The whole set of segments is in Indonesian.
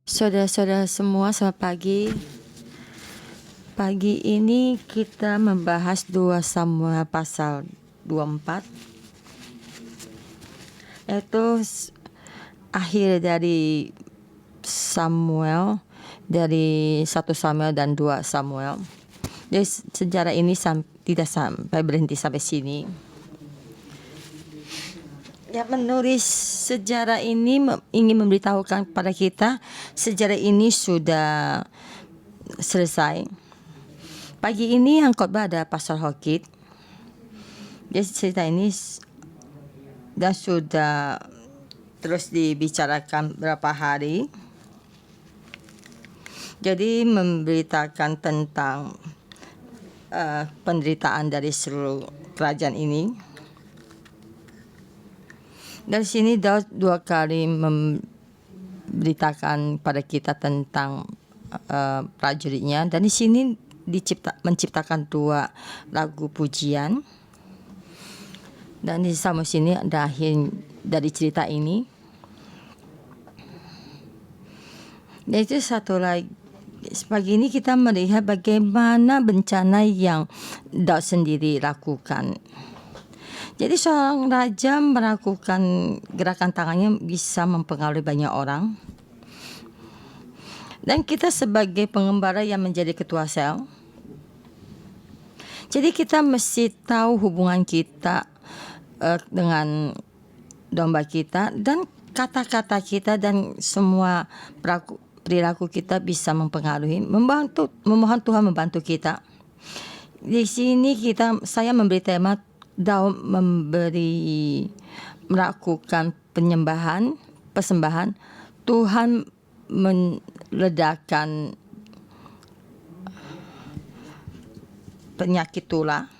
Saudara-saudara semua, selamat pagi. Pagi ini kita membahas 2 Samuel pasal 24, yaitu akhir dari Samuel, dari 1 Samuel dan 2 Samuel. Jadi sejarah ini tidak sampai berhenti sampai sini. Ya, menulis sejarah ini ingin memberitahukan kepada kita sejarah ini sudah selesai. Pagi ini yang khotbah ada Pastor Hokit. Jadi cerita ini dan sudah terus dibicarakan berapa hari. Jadi memberitakan tentang penderitaan dari seluruh kerajaan ini. Dari sini Daud 2 kali memberitakan pada kita tentang prajuritnya, dan di sini menciptakan 2 lagu pujian. Dan di sama sini ada akhir dari cerita ini. Dan itu satu lagi, pagi ini kita melihat bagaimana bencana yang Daud sendiri lakukan. Jadi seorang raja melakukan gerakan tangannya bisa mempengaruhi banyak orang. Dan kita sebagai pengembara yang menjadi ketua sel, jadi kita mesti tahu hubungan kita dengan domba kita, dan kata-kata kita dan semua perilaku kita bisa mempengaruhi, memohon Tuhan membantu kita. Di sini saya memberi tema Daud melakukan persembahan. Tuhan meredakan penyakit tulah.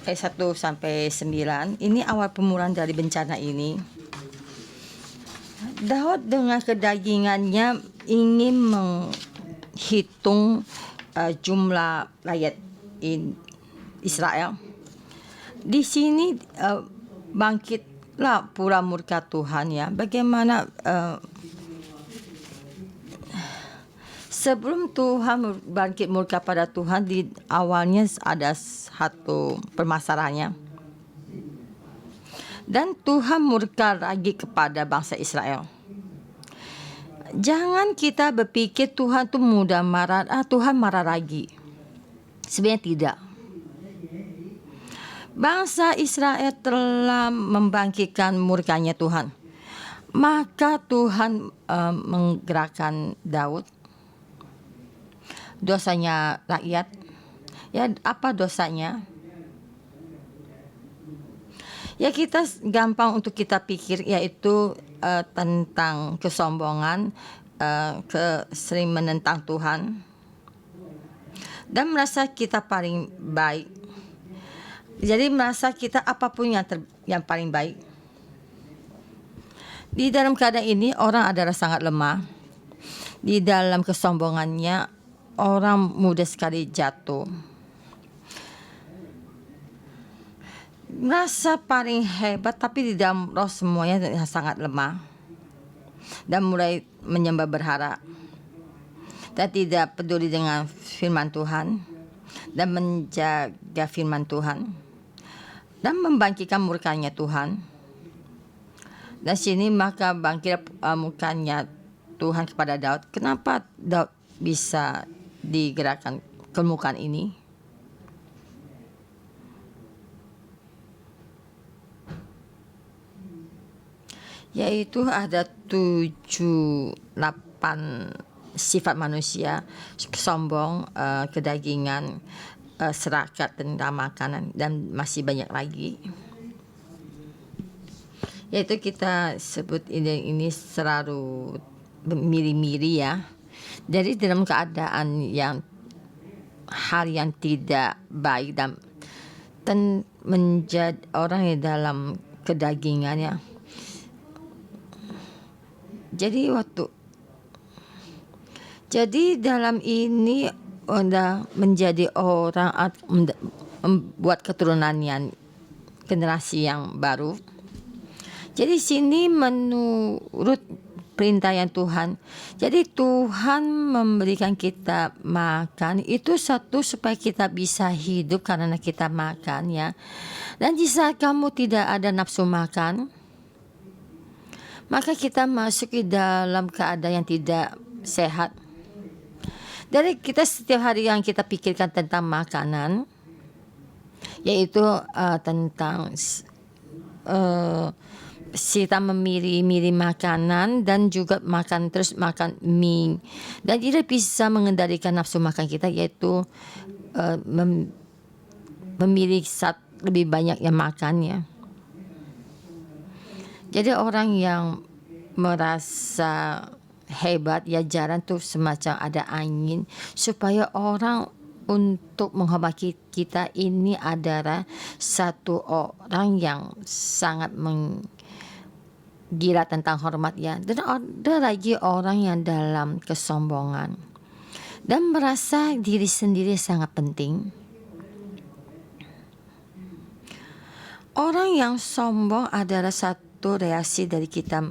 Ayat 1 sampai 9. Ini awal permulaan dari bencana ini. Daud dengan kedagingannya ingin menghitung jumlah rakyat Israel. Di sini bangkitlah pula murka Tuhan, ya. Bagaimana sebelum Tuhan bangkit murka pada Tuhan, di awalnya ada satu permasalahannya. Dan Tuhan murka lagi kepada bangsa Israel. Jangan kita berpikir Tuhan tu mudah marah, Tuhan marah lagi. Sebenarnya tidak. Bangsa Israel telah membangkitkan murkanya Tuhan. Maka Tuhan menggerakkan Daud. Dosanya rakyat. Ya, apa dosanya? Ya, kita gampang untuk kita pikir, yaitu tentang kesombongan, sering menentang Tuhan, dan merasa kita paling baik. Jadi merasa kita apapun yang paling baik. Di dalam keadaan ini orang adalah sangat lemah. Di dalam kesombongannya orang mudah sekali jatuh. Merasa paling hebat, tapi di dalam roh semuanya sangat lemah. Dan mulai menyembah berhala. Dan tidak peduli dengan firman Tuhan. Dan menjaga firman Tuhan. Dan membangkitkan murkanya Tuhan. Dan sini maka bangkit murkanya Tuhan kepada Daud. Kenapa Daud bisa digerakkan kemukaan ini? Yaitu ada 7-8 sifat manusia: sombong, kedagingan, serakat tentang makanan, dan masih banyak lagi. Yaitu kita sebut ini selalu miri-miri, ya. Jadi dalam keadaan hal yang tidak baik dan menjadi orang yang dalam kedagingannya. Jadi dalam ini udah menjadi orang membuat keturunan yang generasi yang baru. Jadi sini menurut perintah yang Tuhan. Jadi Tuhan memberikan kita makan itu satu supaya kita bisa hidup karena kita makan ya. Dan di saat kamu tidak ada nafsu makan, maka kita masuk di dalam keadaan yang tidak sehat. Dari kita setiap hari yang kita pikirkan tentang makanan, yaitu tentang kita memilih makanan dan juga terus makan mie, dan tidak bisa mengendalikan nafsu makan kita, yaitu memilih lebih banyak yang makannya. Jadi orang yang merasa hebat ya jarang tuh semacam ada angin supaya orang untuk menghormati kita ini adalah satu orang yang sangat gila tentang hormat ya. Dan ada lagi orang yang dalam kesombongan dan merasa diri sendiri sangat penting. Orang yang sombong adalah satu reaksi dari kita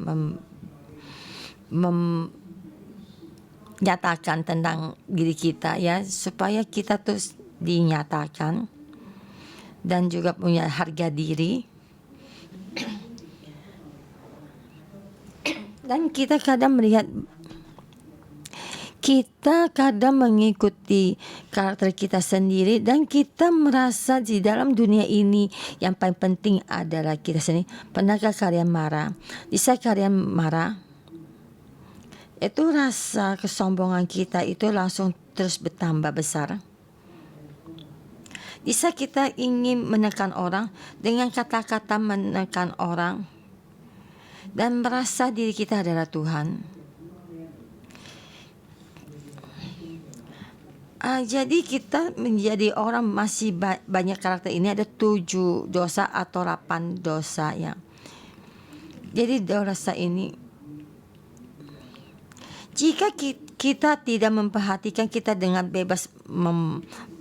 menyatakan tentang diri kita ya, supaya kita terus dinyatakan dan juga punya harga diri. Dan kita kadang mengikuti karakter kita sendiri, dan kita merasa di dalam dunia ini yang paling penting adalah kita sendiri. Pernahkah kalian marah? Di saat kalian marah, itu rasa kesombongan kita itu langsung terus bertambah besar. Di saat kita ingin menekan orang dengan kata-kata menekan orang dan merasa diri kita adalah Tuhan. Jadi kita menjadi orang masih banyak karakter ini, ada 7 dosa atau 8 dosa ya. Jadi dosa ini, jika kita tidak memperhatikan kita dengan bebas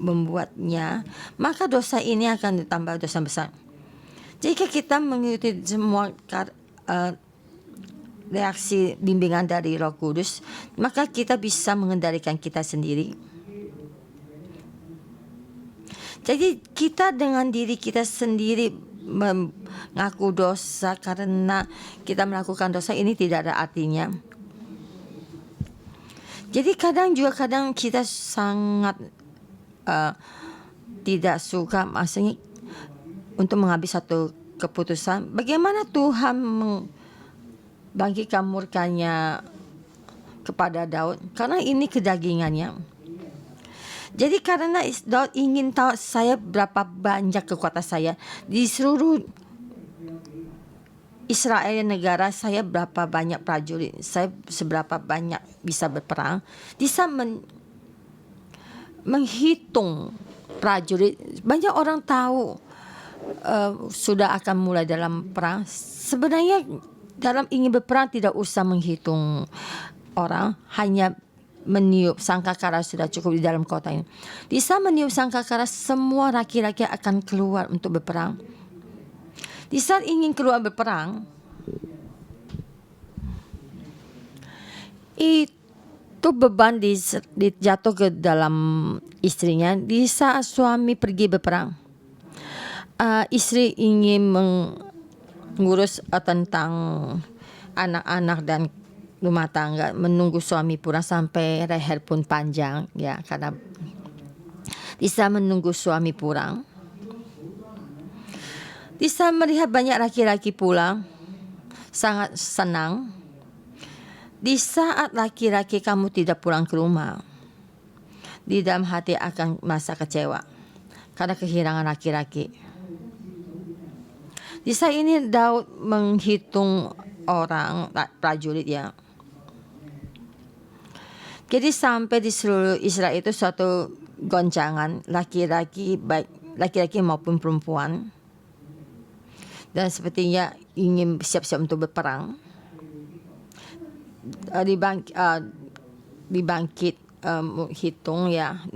membuatnya, maka dosa ini akan ditambah dosa besar. Jika kita mengikuti semua reaksi bimbingan dari Roh Kudus, maka kita bisa mengendalikan kita sendiri. Jadi kita dengan diri kita sendiri mengaku dosa karena kita melakukan dosa ini tidak ada artinya. Jadi kadang kita sangat tidak suka maksudnya untuk mengambil satu keputusan. Bagaimana Tuhan membangkitkan murkanya kepada Daud? Karena ini kedagingannya. Jadi karena Daud ingin tahu saya berapa banyak kekuatan saya di seluruh Israel negara, saya berapa banyak prajurit, saya seberapa banyak bisa berperang. Bisa menghitung prajurit. Banyak orang tahu sudah akan mulai dalam perang. Sebenarnya dalam ingin berperang tidak usah menghitung orang, hanya meniup sangkakala sudah cukup di dalam kota ini. Di saat meniup sangkakala, semua laki-laki akan keluar untuk berperang. Di saat ingin keluar berperang, itu beban dijatuh ke dalam istrinya. Di saat suami pergi berperang, istri ingin mengurus tentang anak-anak dan rumah tangga, menunggu suami pulang sampai leher pun panjang ya, karena bisa menunggu suami pulang. Bisa melihat banyak laki-laki pulang, sangat senang. Di saat laki-laki kamu tidak pulang ke rumah, di dalam hati akan merasa kecewa karena kehilangan laki-laki. Di saat ini Daud menghitung orang prajurit ya. Jadi sampai di seluruh Israel itu suatu goncangan, laki-laki maupun perempuan, dan sepertinya ingin siap-siap untuk berperang. Dibangkit hitung ya,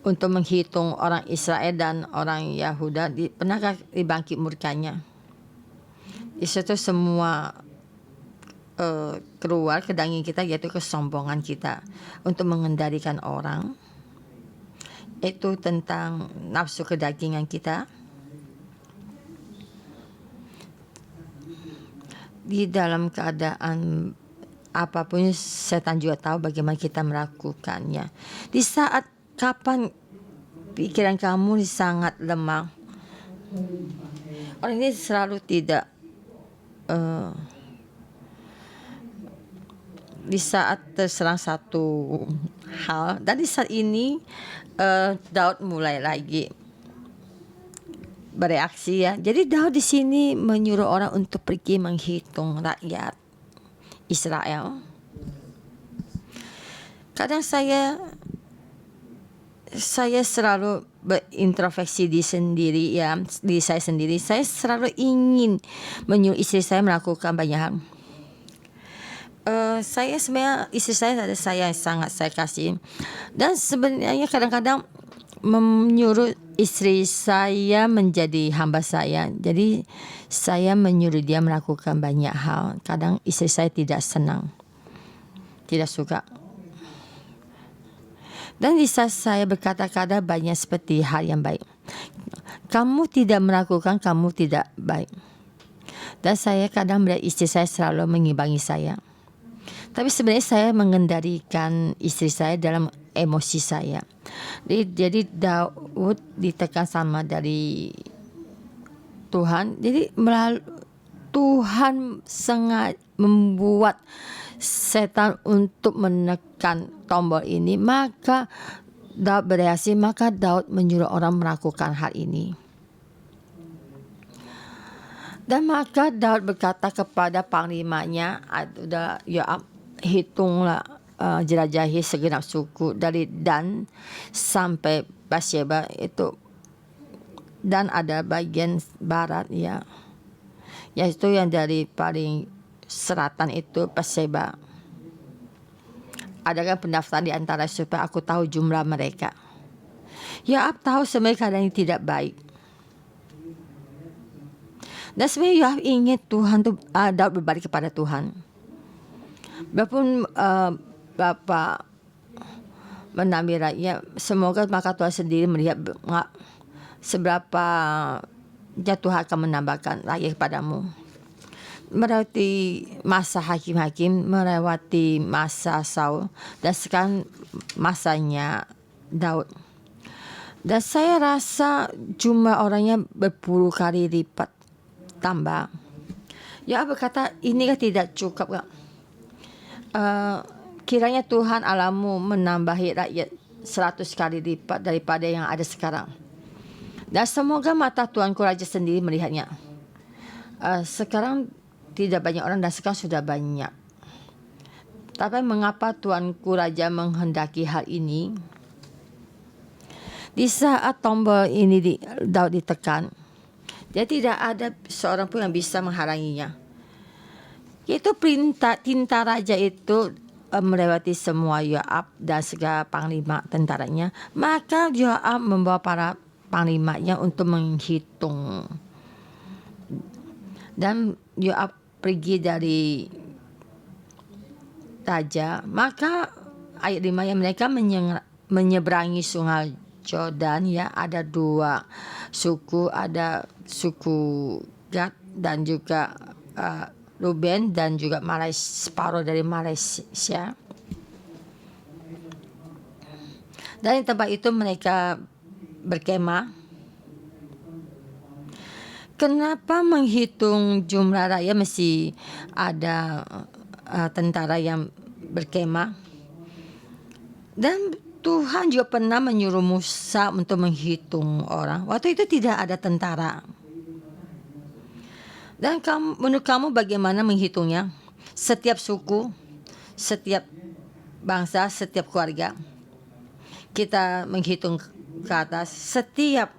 untuk menghitung orang Israel dan orang Yahuda. Pernahkah dibangkit murkanya? Di situ semua keluar ke daging kita, yaitu kesombongan kita untuk mengendalikan orang. Itu tentang nafsu kedagingan kita. Di dalam keadaan apapun, setan juga tahu bagaimana kita melakukannya. Di saat kapan pikiran kamu sangat lemah, orang ini selalu tidak di saat terserang satu hal, dan di saat ini Daud mulai lagi bereaksi ya. Jadi Daud di sini menyuruh orang untuk pergi menghitung rakyat Israel. Kadang saya selalu berintrospeksi di sendiri ya, di saya sendiri. Saya selalu ingin menyuruh istri saya melakukan banyak hal. Saya sebenarnya istri saya ada saya yang sangat saya kasih, dan sebenarnya kadang-kadang menyuruh istri saya menjadi hamba saya. Jadi saya menyuruh dia melakukan banyak hal. Kadang istri saya tidak senang, tidak suka. Dan bisa saya berkata-kata banyak seperti hal yang baik. Kamu tidak melakukan, kamu tidak baik. Dan saya kadang melihat istri saya selalu mengimbangi saya. Tapi sebenarnya saya mengendalikan istri saya dalam emosi saya. Jadi Daud ditekan sama dari Tuhan. Jadi Tuhan sangat membuat setan untuk menekan tombol ini. Maka Daud bereaksi, maka Daud menyuruh orang melakukan hal ini. Dan maka Daud berkata kepada panglimanya, Yoab, hitunglah jelajahi segenap suku dari Dan sampai Beersheba. Itu Dan ada bagian barat ya, yaitu yang dari paling selatan itu Beersheba. Adakan pendaftaran di antara supaya aku tahu jumlah mereka. Yoab tahu sebenarnya keadaan ini tidak baik. Dan sebenarnya Yoab ingin Tuhan tuh Daud berbalik kepada Tuhan. Biarpun Bapak menamai rakyat, semoga maka Tuhan sendiri melihat seberapa Tuhan akan menambahkan rakyat kepadamu. Melewati masa hakim-hakim, melewati masa Saul, dan sekarang masanya Daud. Dan saya rasa jumlah orangnya berpuluh kali lipat tambah. Ya berkata, ini kan tidak cukup kan? Kiranya Tuhan Allahmu menambahi rakyat 100 kali lipat daripada yang ada sekarang. Dan semoga mata Tuanku Raja sendiri melihatnya. Sekarang tidak banyak orang dan sekarang sudah banyak. Tapi mengapa Tuanku Raja menghendaki hal ini? Di saat tombol ini Daud ditekan, dia tidak ada seorang pun yang bisa menghalanginya. Itu perintah tinta raja itu melewati semua Yoab dan segala panglima tentaranya. Maka Yoab membawa para panglimanya untuk menghitung. Dan Yoab pergi dari raja. Maka ayat 5 yang mereka menyeberangi sungai Jordan ya. Ada 2 suku, ada suku Gad dan juga Ruben dan juga separuh dari Malaysia. Dan di tempat itu mereka berkemah. Kenapa menghitung jumlah rakyat mesti ada tentara yang berkemah? Dan Tuhan juga pernah menyuruh Musa untuk menghitung orang. Waktu itu tidak ada tentara. Dan menurut kamu bagaimana menghitungnya? Setiap suku, setiap bangsa, setiap keluarga. Kita menghitung ke atas. Setiap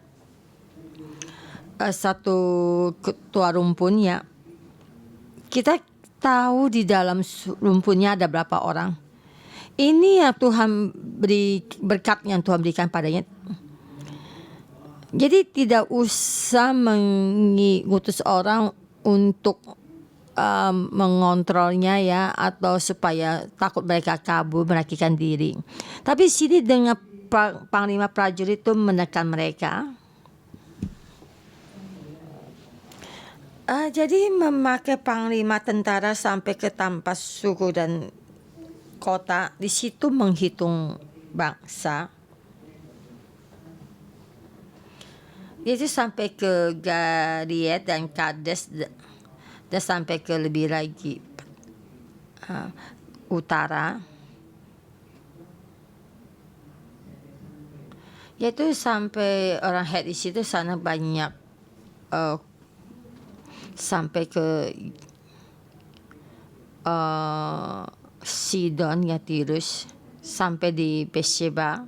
satu ketua rumpunnya, kita tahu di dalam rumpunnya ada berapa orang. Ini yang Tuhan beri, berkat yang Tuhan berikan padanya. Jadi tidak usah mengutus orang untuk mengontrolnya ya, atau supaya takut mereka kabur melarikan diri. Tapi sini dengan panglima prajurit itu menekan mereka. Jadi memakai panglima tentara sampai ke tanpa suku dan kota, di situ menghitung bangsa. Itu sampai ke Gariet dan Kades, dan sampai ke lebih lagi utara, yaitu sampai orang Het di situ sana banyak, sampai ke Sidon ya, Tirus, sampai di Beersheba,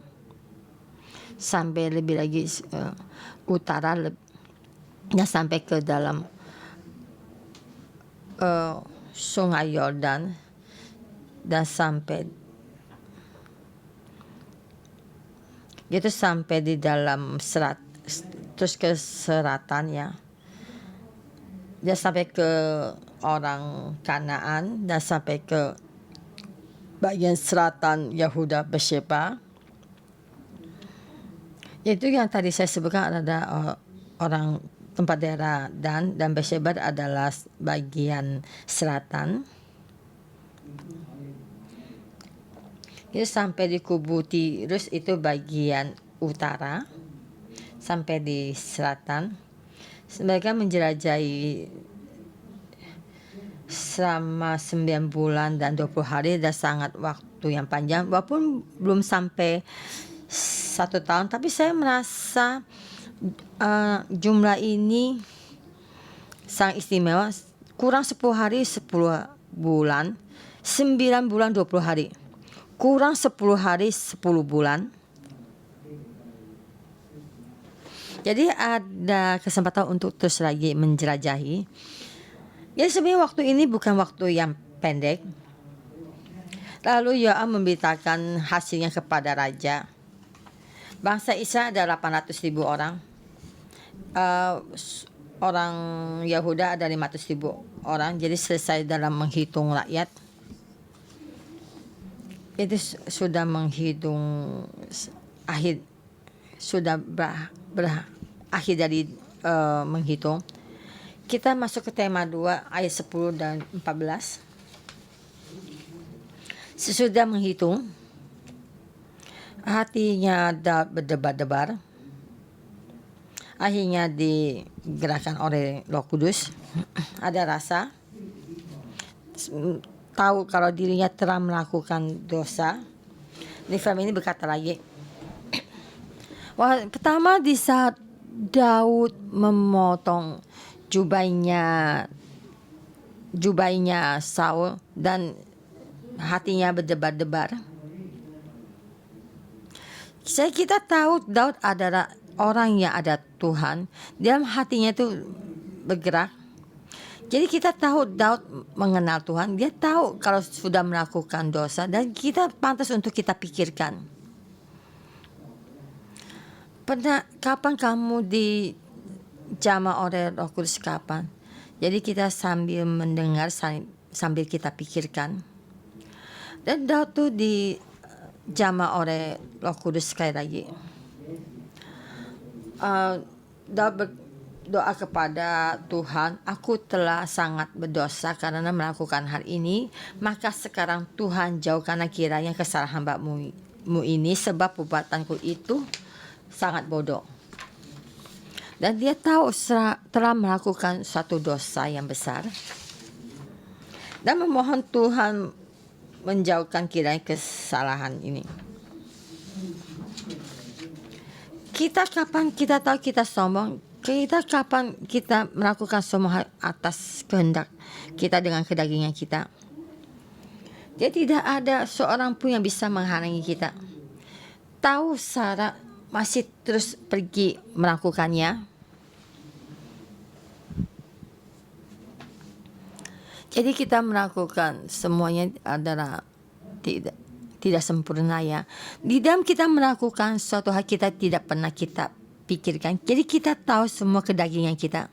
sampai lebih lagi utara, dan sampai ke dalam Sungai Yordan, dan sampai itu sampai di dalam serat, terus ke selatan ya, dia sampai ke orang Kanaan, dan sampai ke bagian selatan Yehuda, Beersheba. Itu yang tadi saya sebutkan ada orang tempat daerah dan Beersheba adalah bagian selatan. Itu sampai di kubu Tirus itu bagian utara, sampai di selatan. Mereka menjelajahi selama 9 bulan dan 20 hari, dan sangat waktu yang panjang, walaupun belum sampai 1 tahun, tapi saya merasa jumlah ini sangat istimewa. Kurang 10 hari 10 bulan, 9 bulan 20 hari, kurang 10 hari 10 bulan. Jadi ada kesempatan untuk terus lagi menjelajahi. Jadi sebenarnya waktu ini bukan waktu yang pendek. Lalu Yoam memberitakan hasilnya kepada raja. Bangsa Israel ada 800.000 orang. Orang Yehuda ada 500.000 orang. Jadi selesai dalam menghitung rakyat. Itu sudah menghitung akhir, sudah berakhir dari menghitung. Kita masuk ke tema 2 ayat 10 dan 14. Sesudah menghitung, hatinya berdebar-debar. Akhirnya digerakkan oleh Roh Kudus. Ada rasa, tahu kalau dirinya telah melakukan dosa. Nifam ini berkata lagi, pertama di saat Daud memotong jubahnya Saul dan hatinya berdebar-debar. Kita tahu Daud adalah orang yang ada Tuhan, dalam hatinya itu bergerak. Jadi kita tahu Daud mengenal Tuhan, dia tahu kalau sudah melakukan dosa, dan kita pantas untuk kita pikirkan. Kapan kamu dijamah oleh Roh Kudus, kapan? Jadi kita sambil mendengar, sambil kita pikirkan. Dan Daud tuh dijamah oleh Roh Kudus sekali lagi. Daud berdoa kepada Tuhan, aku telah sangat berdosa karena melakukan hal ini, maka sekarang Tuhan jauhkanlah kiranya kesalahan hamba-Mu ini, sebab perbuatanku itu sangat bodoh. Dan dia tahu telah melakukan suatu dosa yang besar, dan memohon Tuhan menjauhkan kiranya kesalahan ini. Kita kapan kita tahu kita sombong? Kita kapan kita melakukan semua hal atas kehendak kita dengan kedagingan kita? Jadi tidak ada seorang pun yang bisa menghalangi kita. Tahu Sarah masih terus pergi melakukannya. Jadi kita melakukan semuanya adalah tidak sempurna ya. Di dalam kita melakukan suatu hal kita tidak pernah kita pikirkan. Jadi kita tahu semua kedagingan kita.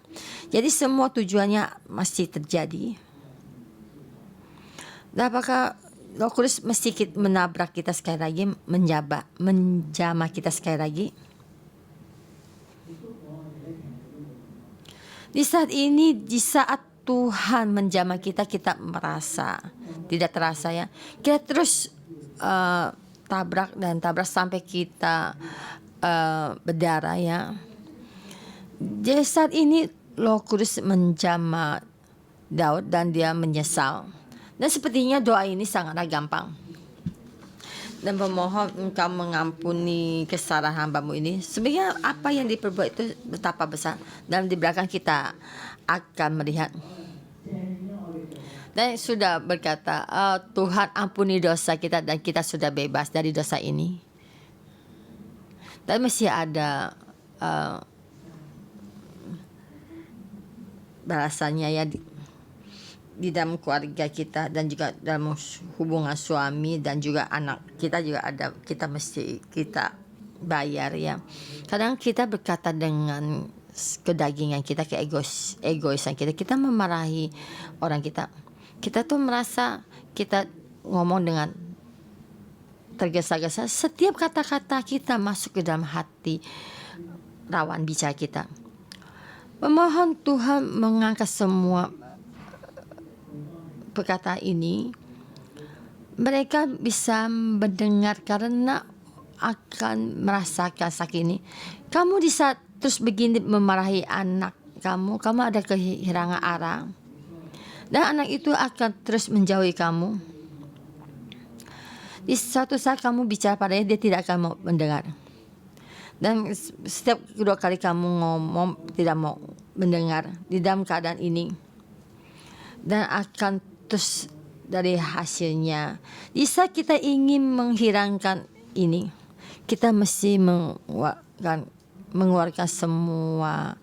Jadi semua tujuannya masih terjadi. Dan apakah Roh Kudus mesti menabrak kita sekali lagi, menjamah kita sekali lagi? Di saat ini, di saat Tuhan menjamah kita, kita merasa tidak terasa ya. Kita terus tabrak sampai kita berdarah ya. Jadi saat ini Roh Kudus menjamah Daud dan dia menyesal. Dan sepertinya doa ini sangatlah gampang. Dan memohon engkau mengampuni kesalahan hambamu ini. Sebenarnya apa yang diperbuat itu betapa besar. Dan di belakang kita akan melihat. Dan sudah berkata, Tuhan ampuni dosa kita dan kita sudah bebas dari dosa ini. Dan masih ada balasannya ya di dalam keluarga kita dan juga dalam hubungan suami dan juga anak kita juga ada, kita mesti kita bayar ya. Kadang kita berkata dengan kedagingan kita, egoisan kita memarahi orang kita tuh merasa kita ngomong dengan tergesa-gesa. Setiap kata-kata kita masuk ke dalam hati lawan bicara kita. Memohon Tuhan mengangkat semua perkataan ini, mereka bisa mendengar karena akan merasakan sakit ini. Kamu di saat terus begini memarahi anak kamu ada kehilangan arah. Dan anak itu akan terus menjauhi kamu. Di suatu saat kamu bicara padanya, dia tidak akan mau mendengar. Dan setiap kedua kali kamu ngomong tidak mau mendengar di dalam keadaan ini. Dan akan terus dari hasilnya. Di saat kita ingin menghilangkan ini, kita mesti mengeluarkan semua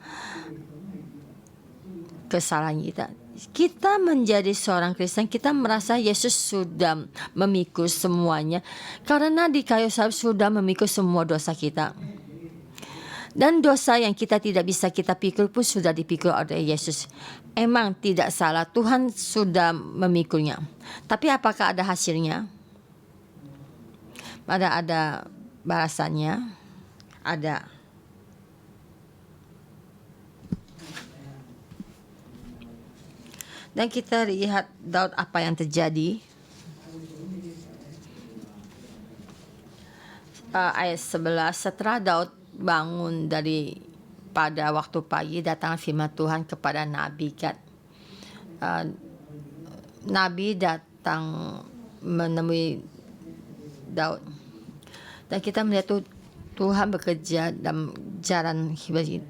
kesalahan kita. Kita menjadi seorang Kristen, kita merasa Yesus sudah memikul semuanya. Karena di kayu salib sudah memikul semua dosa kita. Dan dosa yang kita tidak bisa kita pikul pun sudah dipikul oleh Yesus. Emang tidak salah, Tuhan sudah memikulnya. Tapi apakah ada hasilnya? Ada balasannya? Ada. Dan kita lihat Daud apa yang terjadi. Ayat 11, setelah Daud bangun pada waktu pagi, datang firman Tuhan kepada Nabi Gad. Nabi datang menemui Daud. Dan kita melihat Tuhan bekerja dalam jalan hidup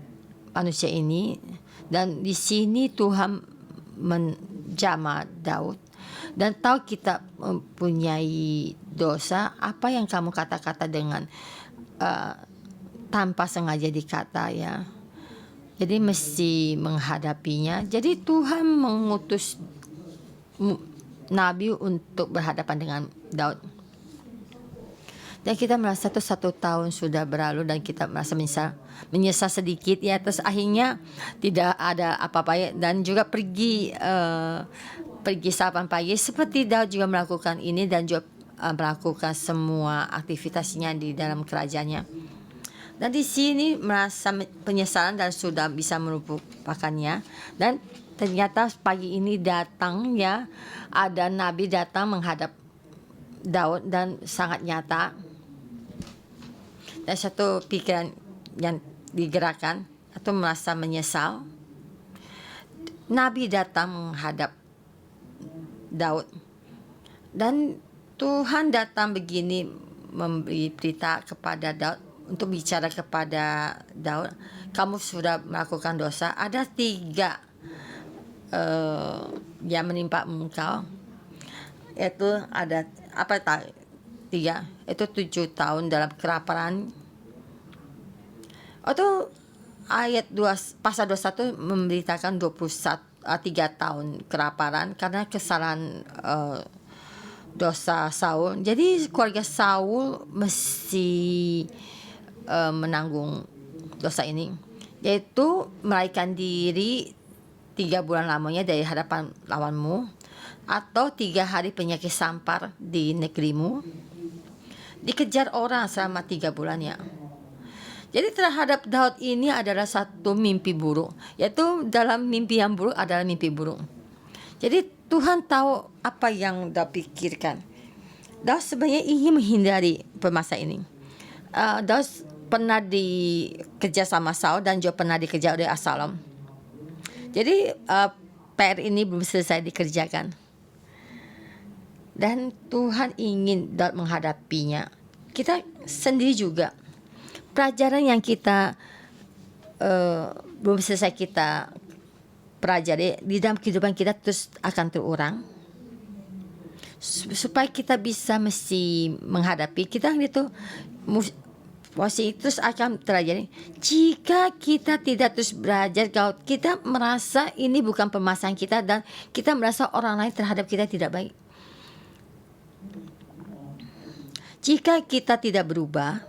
manusia ini. Dan di sini Tuhan menjamah Daud. Dan tahu kita mempunyai dosa, apa yang kamu kata-kata dengan tanpa sengaja dikata ya. Jadi mesti menghadapinya. Jadi Tuhan mengutus Nabi untuk berhadapan dengan Daud. Dan kita merasa itu 1 tahun sudah berlalu dan kita merasa menyesal sedikit ya. Terus akhirnya tidak ada apa-apa ya. Dan juga pergi sarapan pagi seperti Daud juga melakukan ini dan juga melakukan semua aktivitasnya di dalam kerajaannya. Dan di sini merasa penyesalan dan sudah bisa melupakannya. Dan ternyata pagi ini datang ya, ada nabi datang menghadap Daud dan sangat nyata. Dan satu pikiran yang digerakkan atau merasa menyesal. Nabi datang menghadap Daud. Dan Tuhan datang begini memberi berita kepada Daud, untuk bicara kepada Daud, kamu sudah melakukan dosa. Ada 3 yang menimpa engkau. Itu ada 3? Itu 7 tahun dalam kelaparan. Itu ayat 2 pasal 21 memberitakan 3 tahun kelaparan karena kesalahan dosa Saul. Jadi keluarga Saul mesti menanggung dosa ini, yaitu melarikan diri 3 bulan lamanya dari hadapan lawanmu. atau 3 hari penyakit sampar di negerimu, dikejar orang selama 3 bulan ya. Jadi terhadap Daud ini adalah satu mimpi buruk, yaitu dalam mimpi yang buruk adalah mimpi buruk. Jadi Tuhan tahu apa yang Daud pikirkan. Daud sebenarnya ingin menghindari permasalahan ini. Daud pernah dikejar sama Saul dan juga pernah dikejar oleh Absalom. Jadi PR ini belum selesai dikerjakan. Dan Tuhan ingin Daud menghadapinya. Kita sendiri juga, pelajaran yang kita belum selesai kita pelajari di dalam kehidupan kita terus akan terulang. Supaya kita bisa mesti menghadapi, kita itu masih terus akan terjadi. Jika kita tidak terus belajar, kalau kita merasa ini bukan permasalahan kita dan kita merasa orang lain terhadap kita tidak baik. Jika kita tidak berubah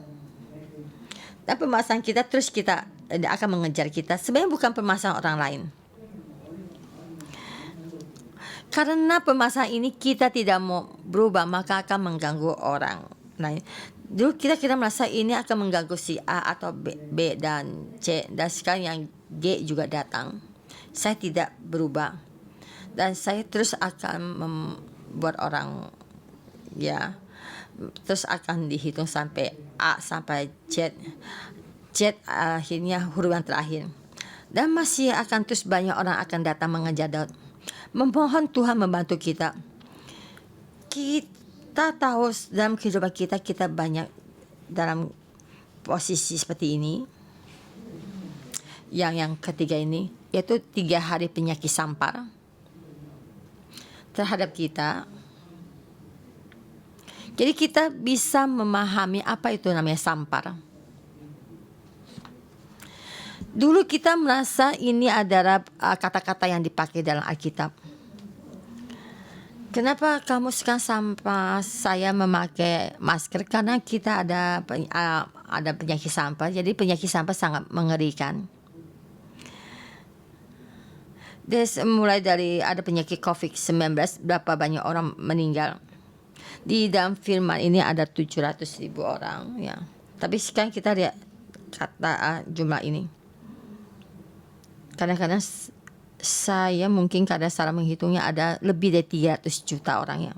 dan permasalahan kita terus kita akan mengejar kita, sebenarnya bukan permasalahan orang lain. Karena permasalahan ini kita tidak mau berubah, maka akan mengganggu orang lain. Dulu kita merasa ini akan mengganggu si A atau B dan C, dan sekarang yang G juga datang. Saya tidak berubah dan saya terus akan membuat orang terus akan dihitung sampai A sampai Z. Z akhirnya huruf yang terakhir. Dan masih akan terus banyak orang akan datang mengejar Daud. Memohon Tuhan membantu kita. Kita tahu dalam kehidupan kita banyak dalam posisi seperti ini. Yang ketiga ini, yaitu 3 hari penyakit sampar terhadap kita. Jadi kita bisa memahami apa itu namanya sampar. Dulu kita merasa ini adalah kata-kata yang dipakai dalam Alkitab. Kenapa kamu sekarang sampai saya memakai masker? Karena kita ada penyakit sampar. Jadi penyakit sampar sangat mengerikan. Mulai dari ada penyakit COVID-19, berapa banyak orang meninggal. Di dalam firman ini ada 700.000 orang ya. Tapi sekarang kita lihat kata jumlah ini. Kadang-kadang saya mungkin kadang salah menghitungnya ada lebih dari 300 juta orang ya.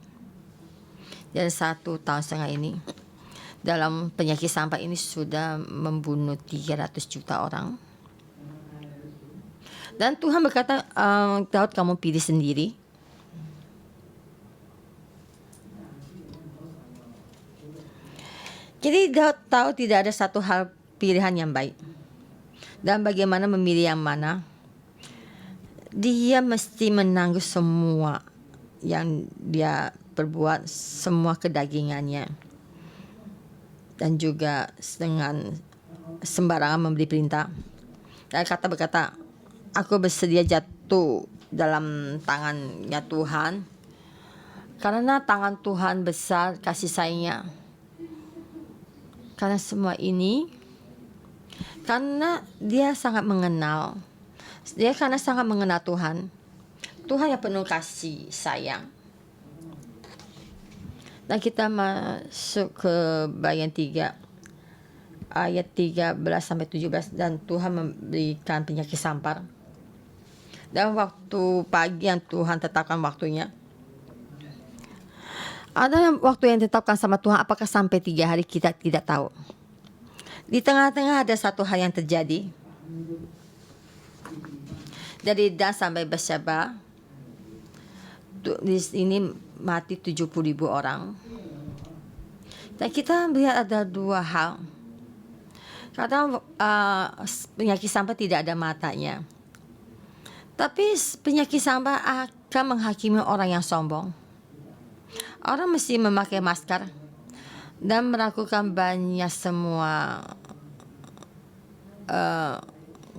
Dari 1,5 tahun ini dalam penyakit sampar ini sudah membunuh 300 juta orang. Dan Tuhan berkata, Daud kamu pilih sendiri. Jadi Daud tahu tidak ada satu hal pilihan yang baik. Dan bagaimana memilih yang mana? Dia mesti menanggung semua yang dia perbuat, semua kedagingannya. Dan juga dengan sembarangan memberi perintah. Dan berkata, aku bersedia jatuh dalam tangannya Tuhan. Karena tangan Tuhan besar kasih sayangnya. Karena semua ini, karena dia sangat mengenal. Dia karena sangat mengenal Tuhan. Tuhan yang penuh kasih sayang. Dan kita masuk ke bagian 3 ayat 13 sampai 17, dan Tuhan memberikan penyakit sampar. Dan waktu pagi yang Tuhan tetapkan waktunya. Ada waktu yang ditetapkan sama Tuhan, apakah sampai 3 hari kita tidak tahu. Di tengah-tengah ada satu hal yang terjadi. Dari Dan sampai Beersheba, di sini mati 70.000 orang. Dan kita melihat ada 2 hal. Kadang penyakit sampar tidak ada matanya. Tapi penyakit sampar akan menghakimi orang yang sombong. Orang mesti memakai masker dan melakukan banyak semua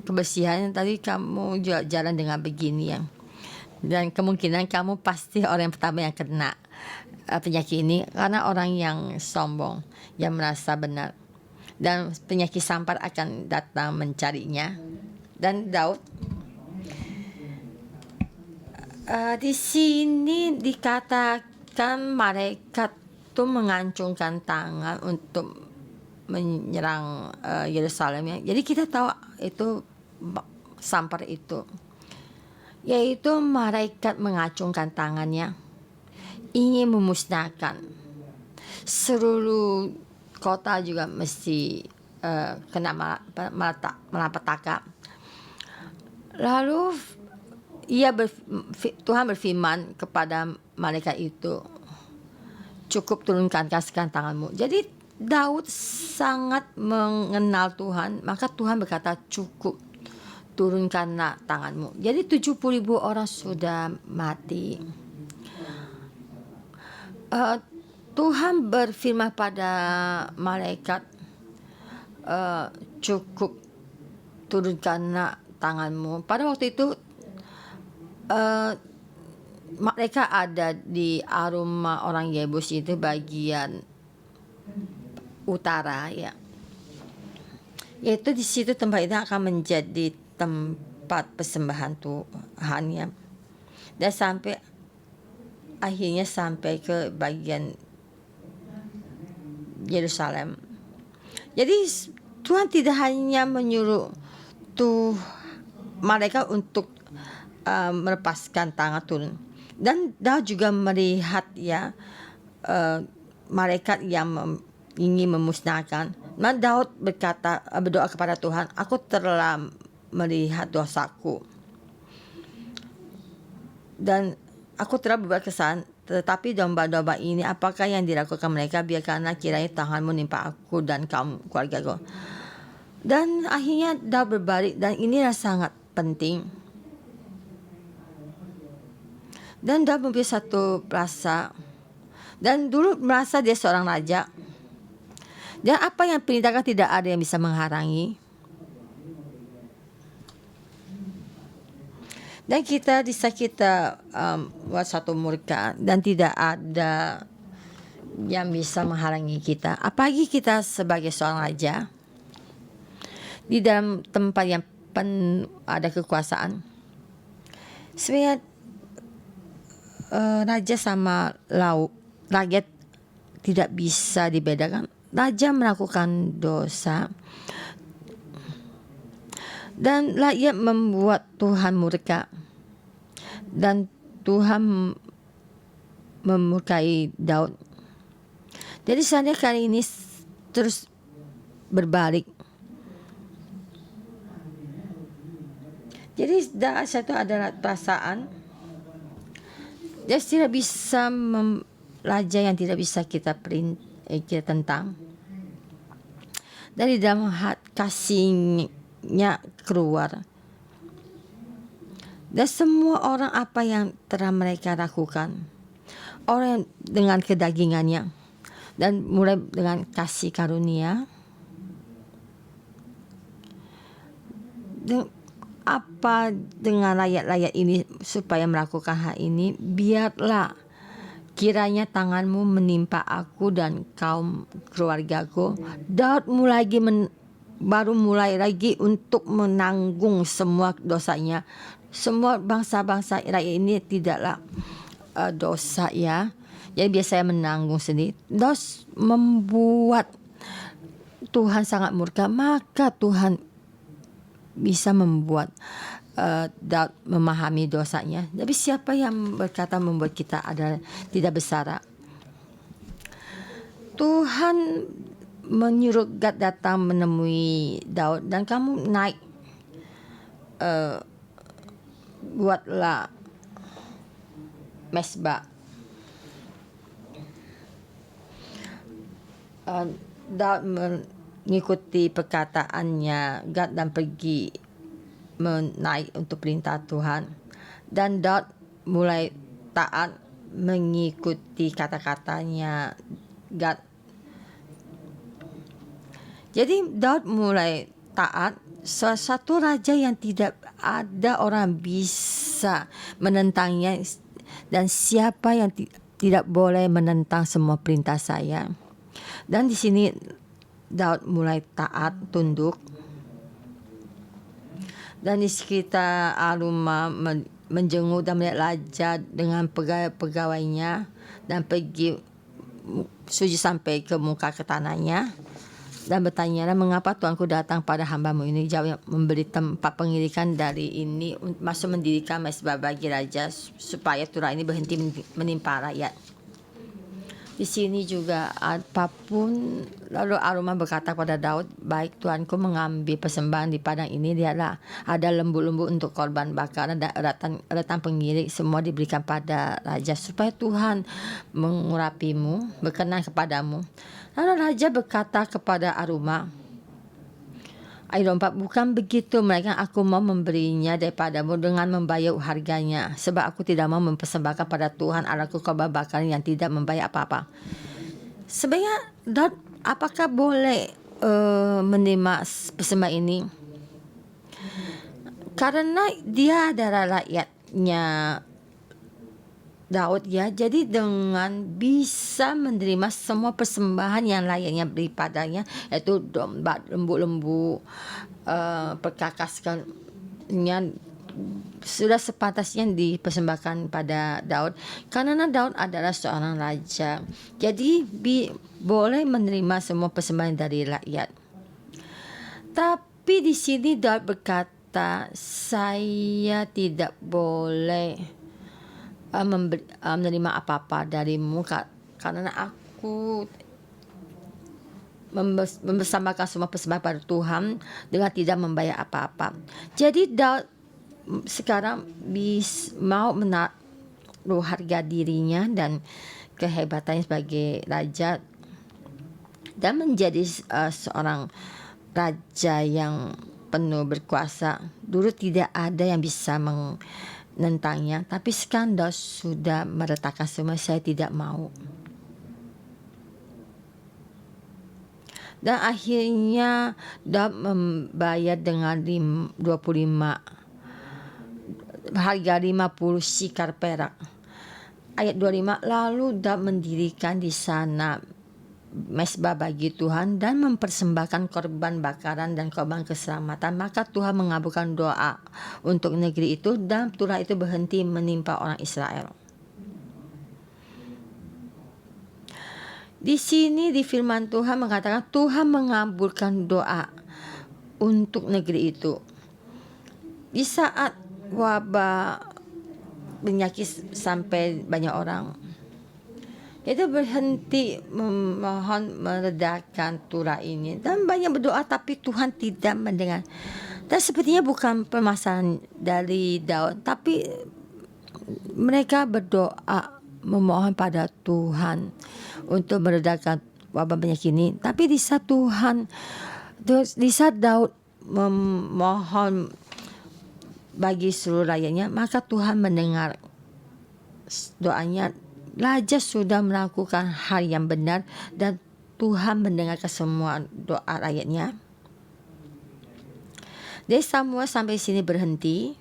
kebersihan. Tadi kamu jalan dengan begini ya. Dan kemungkinan kamu pasti orang yang pertama yang kena penyakit ini, karena orang yang sombong, yang merasa benar. Dan penyakit sampar akan datang mencarinya. Dan Daud Di sini dikatakan malaikat itu mengacungkan tangan untuk menyerang Yerusalem ya. Jadi kita tahu itu sampar itu, yaitu malaikat mengacungkan tangannya ingin memusnahkan seluruh kota, juga mesti kena malapetaka. Lalu Tuhan berfirman kepada malaikat itu, cukup turunkan, kasihkan tanganmu. Jadi Daud sangat mengenal Tuhan, maka Tuhan berkata cukup, turunkanlah tanganmu. Jadi 70.000 orang sudah mati. Tuhan berfirman pada malaikat, cukup, turunkanlah tanganmu. Pada waktu itu mereka ada di rumah orang Yebus, itu bagian utara ya. Yaitu di situ tempat itu akan menjadi tempat persembahan Tuhan ya. Dan sampai akhirnya sampai ke bagian Yerusalem. Jadi Tuhan tidak hanya menyuruh mereka untuk melepaskan tangan turun, dan Daud juga melihat ya malaikat yang ingin memusnahkan. Dan Daud berdoa kepada Tuhan, aku telah melihat dosaku dan aku telah berbuat kesalahan, tetapi domba-domba ini apakah yang dilakukan mereka? Biarkanlah kiranya tangan menimpa aku dan kaum keluargaku. Dan akhirnya Daud berbalik, dan inilah sangat penting. Dan Daud mempunyai satu rasa, dan dulu merasa dia seorang raja, dan apa yang perintahkan tidak ada yang bisa menghalangi. Dan kita buat satu murka, dan tidak ada yang bisa menghalangi kita. Apalagi kita sebagai seorang raja di dalam tempat yang ada kekuasaan. Sebenarnya raja sama rakyat tidak bisa dibedakan. Raja melakukan dosa dan rakyat membuat Tuhan murka, dan Tuhan memurkai Daud. Jadi seandainya kali ini terus berbalik, jadi satu adalah perasaan. Dia tidak bisa raja yang tidak bisa kita tentang. Dari dalam kasihnya keluar. Dan semua orang apa yang telah mereka lakukan, orang dengan kedagingannya, dan mulai dengan kasih karunia, apa dengan rakyat-rakyat ini supaya melakukan hal ini? Biarlah kiranya tanganmu menimpa aku dan kaum keluargaku. Daud baru mulai lagi untuk menanggung semua dosanya. Semua bangsa-bangsa rakyat ini tidaklah dosa ya. Jadi biasanya menanggung sendiri. Daud membuat Tuhan sangat murka, maka Tuhan bisa membuat Daud memahami dosanya. Tapi siapa yang berkata membuat kita adalah tidak bersalah? Tuhan menyuruh Gad datang menemui Daud, dan kamu naik, buatlah mesbah. Daud mengikuti perkataannya Gad dan pergi menaik untuk perintah Tuhan, dan Daud mulai taat mengikuti kata-katanya Gad. Jadi Daud mulai taat. Salah satu raja yang tidak ada orang bisa menentangnya, dan siapa yang tidak boleh menentang semua perintah saya. Dan di sini Daud mulai taat, tunduk. Dan di sekitar rumah menjenguk dan melihat raja dengan pegawainya dan pergi sujud sampai ke muka ke tanahnya dan bertanya, mengapa Tuanku datang pada hamba-Mu ini? Jawab, memberi tempat pengirikan dari ini, maksud mendirikan mesbah bagi raja supaya Tuhan ini berhenti menimpa rakyat. Di sini juga apapun, lalu Aruma berkata kepada Daud, baik Tuanku mengambil persembahan di padang ini, lihatlah ada lembu-lembu untuk korban bakaran dan eretan pengiring semua diberikan pada raja supaya Tuhan mengurapimu, berkenan kepadamu. Lalu raja berkata kepada Aruma, ayat 4, bukan begitu, melainkan aku mau memberinya daripadamu dengan membayar harganya, sebab aku tidak mau mempersembahkan pada Tuhan Allahku korban bakaran yang tidak membayar apa-apa. Sebenarnya Daud apakah boleh menerima persembahan ini? Karena dia adalah rakyatnya Daud, ya, jadi dengan bisa menerima semua persembahan yang lainnya daripadanya, yaitu domba, lembu-lembu, perkakaskannya, sudah sepantasnya dipersembahkan pada Daud, karena Daud adalah seorang raja, jadi boleh menerima semua persembahan dari rakyat. Tapi di sini Daud berkata, saya tidak boleh menerima apa-apa darimu karena aku mempersembahkan semua persembahan pada Tuhan dengan tidak membayar apa-apa. Jadi Daud sekarang mau menaruh harga dirinya dan kehebatannya sebagai raja dan menjadi seorang raja yang penuh berkuasa. Dulu tidak ada yang bisa menentangnya, tapi sekarang Daud sudah meletakkan semua, saya tidak mau. Dan akhirnya Daud membayar dengan 25 harga 50 sikar perak. Ayat 25, lalu Daud mendirikan di sana mesbah bagi Tuhan dan mempersembahkan korban bakaran dan korban keselamatan. Maka Tuhan mengabulkan doa untuk negeri itu dan Tuhan itu berhenti menimpa orang Israel. Di sini di firman Tuhan mengatakan Tuhan mengabulkan doa untuk negeri itu. Di saat wabah penyakit sampai banyak orang, itu berhenti memohon meredakan Tuhan ini dan banyak berdoa, tapi Tuhan tidak mendengar. Dan sepertinya bukan permasalahan dari Daud, tapi mereka berdoa memohon pada Tuhan untuk meredakan wabah penyakit ini. Tapi di saat Daud memohon bagi seluruh rakyatnya, maka Tuhan mendengar doanya. Raja sudah melakukan hal yang benar dan Tuhan mendengarkan semua doa rakyatnya. Dari Samuel sampai sini berhenti.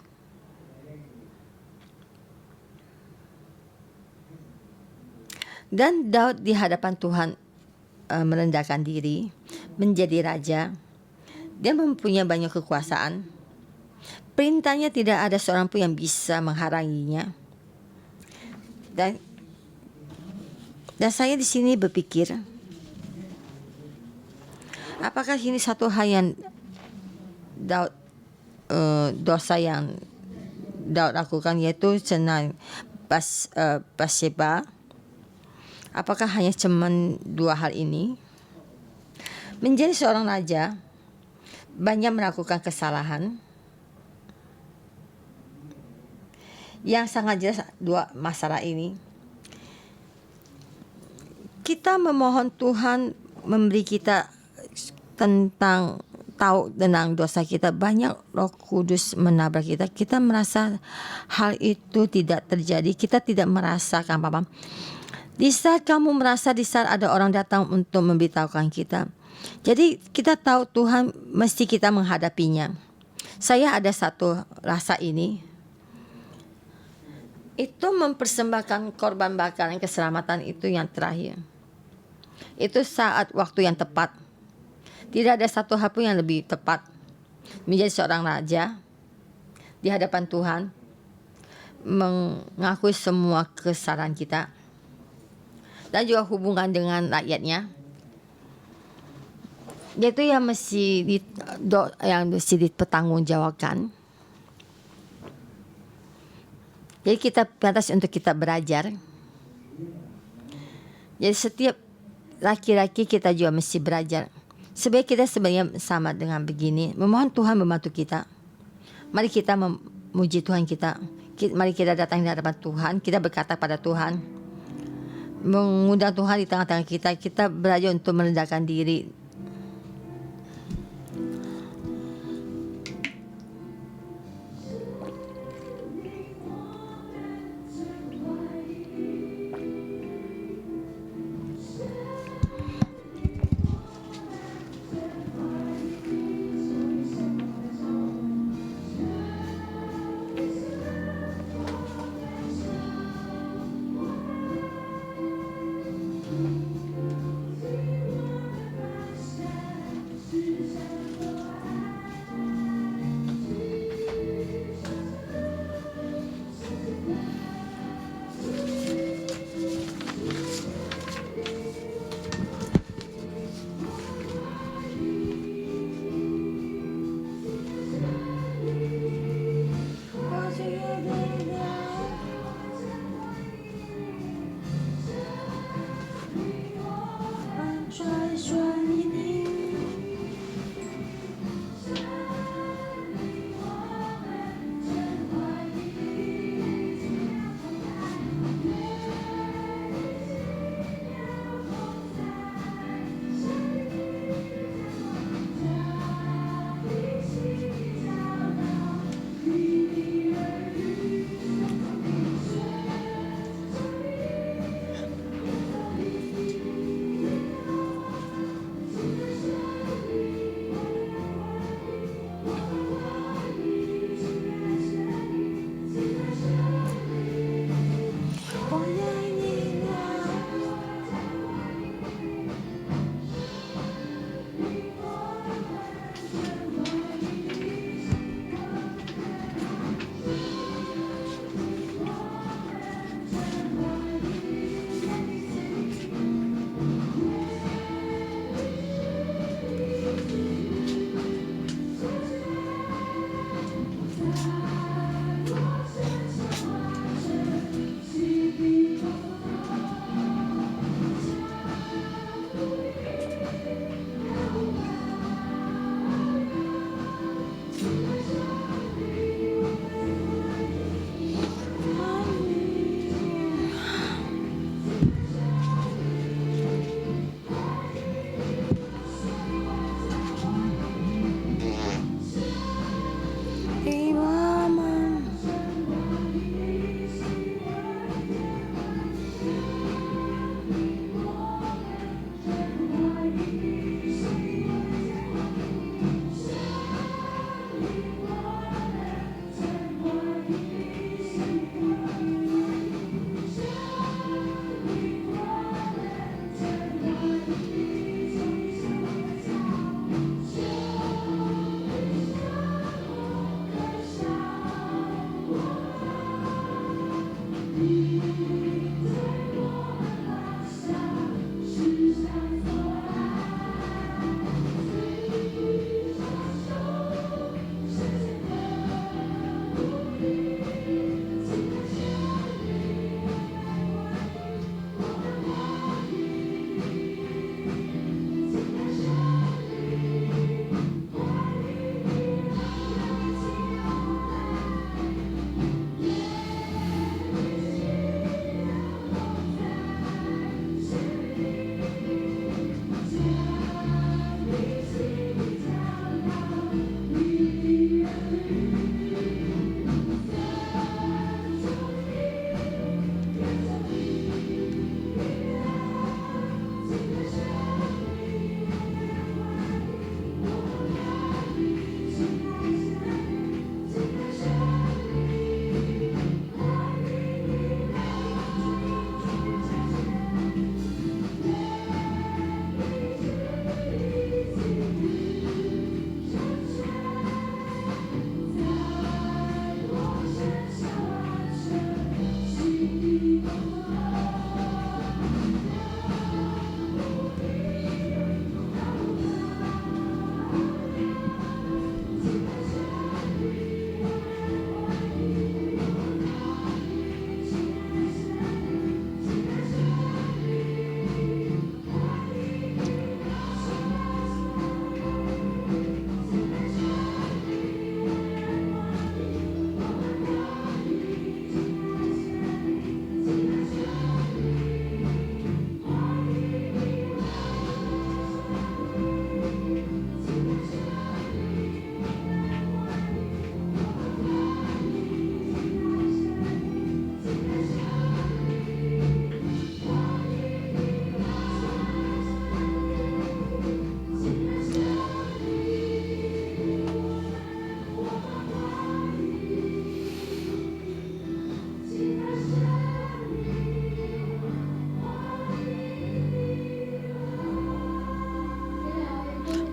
Dan Daud di hadapan Tuhan merendahkan diri, menjadi raja. Dia mempunyai banyak kekuasaan. Perintahnya tidak ada seorang pun yang bisa menghalanginya. Dan saya di sini berpikir, apakah ini satu hal yang dosa yang Daud lakukan, yaitu senang Batseba? Apakah hanya cuman dua hal ini? Menjadi seorang raja, banyak melakukan kesalahan. Yang sangat jelas dua masalah ini. Kita memohon Tuhan memberi kita tahu tentang dosa kita. Banyak Roh Kudus menabrak kita. Kita merasa hal itu tidak terjadi. Kita tidak merasakan apa-apa. Di saat kamu merasa di saat ada orang datang untuk memberitahukan kita. Jadi kita tahu Tuhan mesti kita menghadapinya. Saya ada satu rasa ini. Itu mempersembahkan korban bakaran keselamatan itu yang terakhir. Itu saat waktu yang tepat. Tidak ada satu hal pun yang lebih tepat menjadi seorang raja di hadapan Tuhan. mengakui semua kesalahan kita dan juga hubungan dengan rakyatnya. Itu yang mesti dipertanggungjawabkan. Jadi kita pantas untuk kita belajar. Jadi setiap laki-laki kita juga mesti belajar. Sebenarnya kita sama dengan begini. Memohon Tuhan membantu kita. Mari kita memuji Tuhan kita. Mari kita datang di hadapan Tuhan. Kita berkata pada Tuhan. Mengundang Tuhan di tengah-tengah kita. Kita belajar untuk merendahkan diri.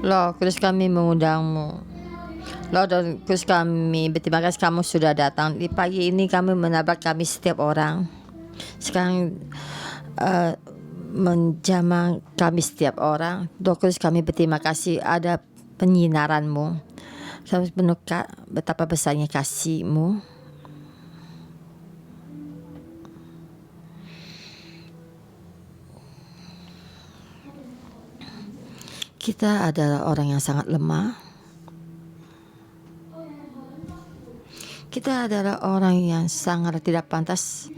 Roh Kudus, kami mengundangmu. Roh Kudus, kami berterima kasih kamu sudah datang. Di pagi ini kami menabrak kami setiap orang. Sekarang menjamah kami setiap orang. Roh Kudus, kami berterima kasih ada penyinaranmu. Kami penuh betapa besarnya kasih-Mu. Kita adalah orang yang sangat lemah. Kita adalah orang yang sangat tidak pantas.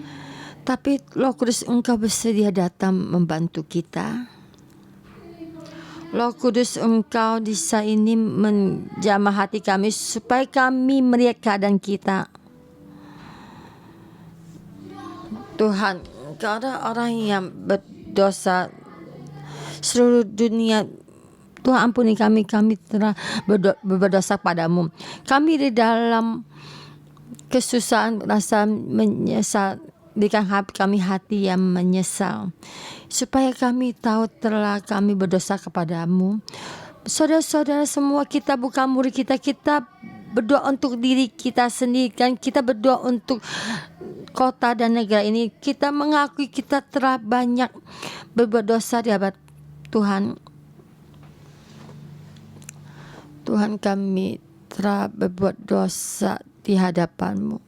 Tapi Roh Kudus, Engkau bersedia datang membantu kita. Roh Kudus, Engkau di saat ini menjamah hati kami supaya kami melihat keadaan kita. Tuhan, Engkau adalah orang yang berdosa seluruh dunia. Tuhan, ampuni kami telah berdosa padamu. Kami di dalam kesusahan rasa menyesal. Berikan kami hati yang menyesal, supaya kami tahu telah kami berdosa kepadamu. Saudara-saudara semua, kita bukan murid kita berdoa untuk diri kita sendiri, kan kita berdoa untuk kota dan negara ini. Kita mengakui kita telah banyak berbuat dosa di hadapan Tuhan. Tuhan, kami telah berbuat dosa di hadapan-Mu.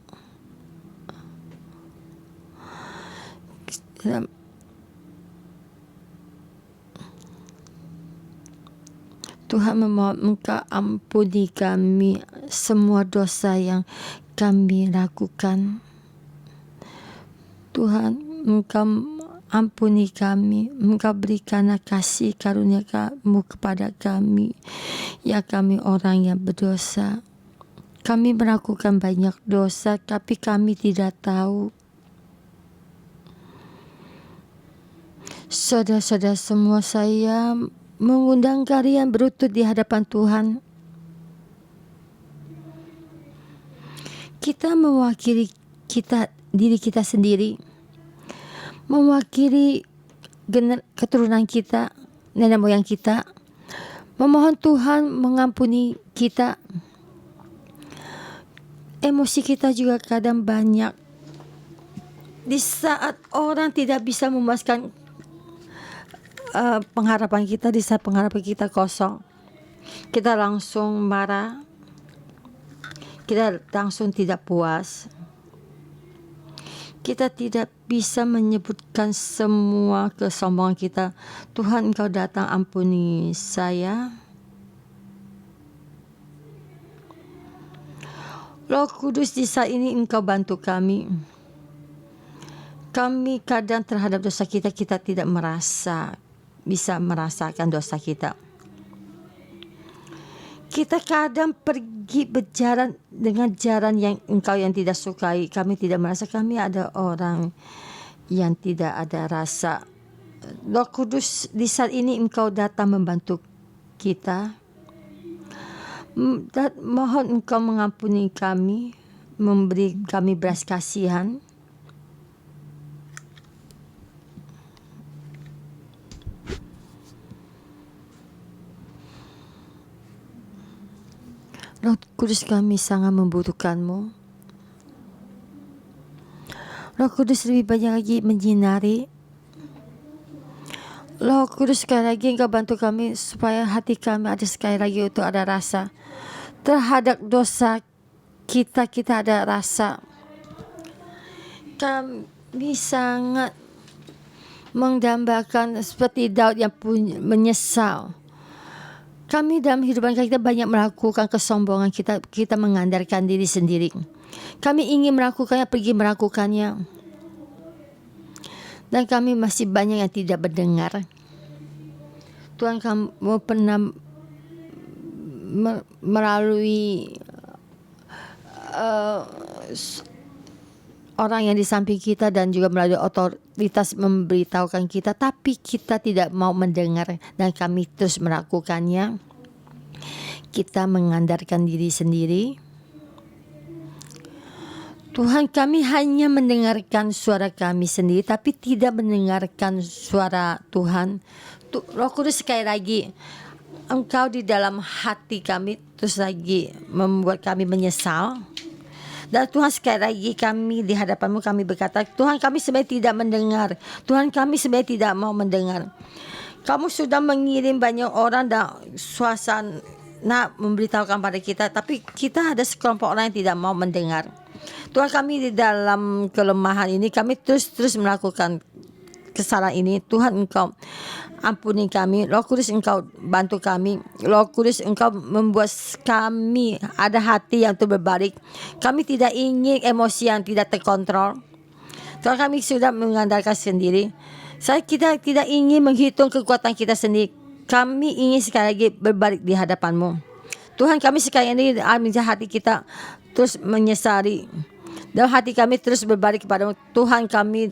Tuhan, memohon Engkau ampuni kami semua dosa yang kami lakukan. Tuhan, Engkau ampuni kami, Engkau berikanlah kasih karunia Kamu kepada kami, ya kami orang yang berdosa. Kami melakukan banyak dosa, tapi kami tidak tahu. Saudara-saudara semua, saya mengundang kalian berlutut di hadapan Tuhan. Kita mewakili diri kita sendiri, mewakili keturunan kita, nenek moyang kita. Memohon Tuhan mengampuni kita. Emosi kita juga kadang banyak. Di saat orang tidak bisa memuaskan pengharapan kita, di saat pengharapan kita kosong, kita langsung marah, kita langsung tidak puas. Kita tidak bisa menyebutkan semua kesombongan kita. Tuhan, Engkau datang ampuni saya. Roh Kudus, di saat ini Engkau bantu kami. Kami kadang terhadap dosa kita tidak bisa merasakan dosa kita. Kita kadang pergi berjalan dengan jalan yang Engkau yang tidak sukai. Kami tidak merasa kami ada orang yang tidak ada rasa. Roh Kudus, di saat ini Engkau datang membantu kita. Mohon Engkau mengampuni kami, memberi kami belas kasihan. Roh Kudus, kami sangat membutuhkan-Mu. Roh Kudus, lebih banyak lagi menyinari. Roh Kudus, sekali lagi Engkau bantu kami supaya hati kami ada sekali lagi untuk ada rasa. Terhadap dosa kita ada rasa. Kami sangat mendambakan seperti Daud yang menyesal. Kami dalam kehidupan kita banyak melakukan kesombongan, kita mengandalkan diri sendiri. Kami ingin melakukannya, pergi melakukannya. Dan kami masih banyak yang tidak mendengar. Tuhan, kamu pernah melalui orang yang di samping kita dan juga melalui otoritas memberitahukan kita, tapi kita tidak mau mendengar dan kami terus melakukannya. Kita mengandalkan diri sendiri. Tuhan, kami hanya mendengarkan suara kami sendiri, tapi tidak mendengarkan suara Tuhan. Roh Kudus, sekali lagi Engkau di dalam hati kami terus lagi membuat kami menyesal. Dan Tuhan, sekali lagi kami di hadapan-Mu kami berkata, Tuhan, kami sebenarnya tidak mendengar. Tuhan, kami sebenarnya tidak mau mendengar. Kamu sudah mengirim banyak orang dan suasana memberitahukan pada kita, tapi kita ada sekelompok orang yang tidak mau mendengar. Tuhan, kami di dalam kelemahan ini kami terus melakukan kesalahan ini. Tuhan, Engkau ampuni kami. Roh Kudus, Engkau bantu kami. Roh Kudus, Engkau membuat kami ada hati yang berbalik. Kami tidak ingin emosi yang tidak terkontrol. Tuhan, kami sudah mengandalkan sendiri. Kita tidak ingin menghitung kekuatan kita sendiri. Kami ingin sekali lagi berbalik di hadapan-Mu. Tuhan, kami sekali ini hati kita terus menyesali. Dan hati kami terus berbalik kepada-Mu. Tuhan, kami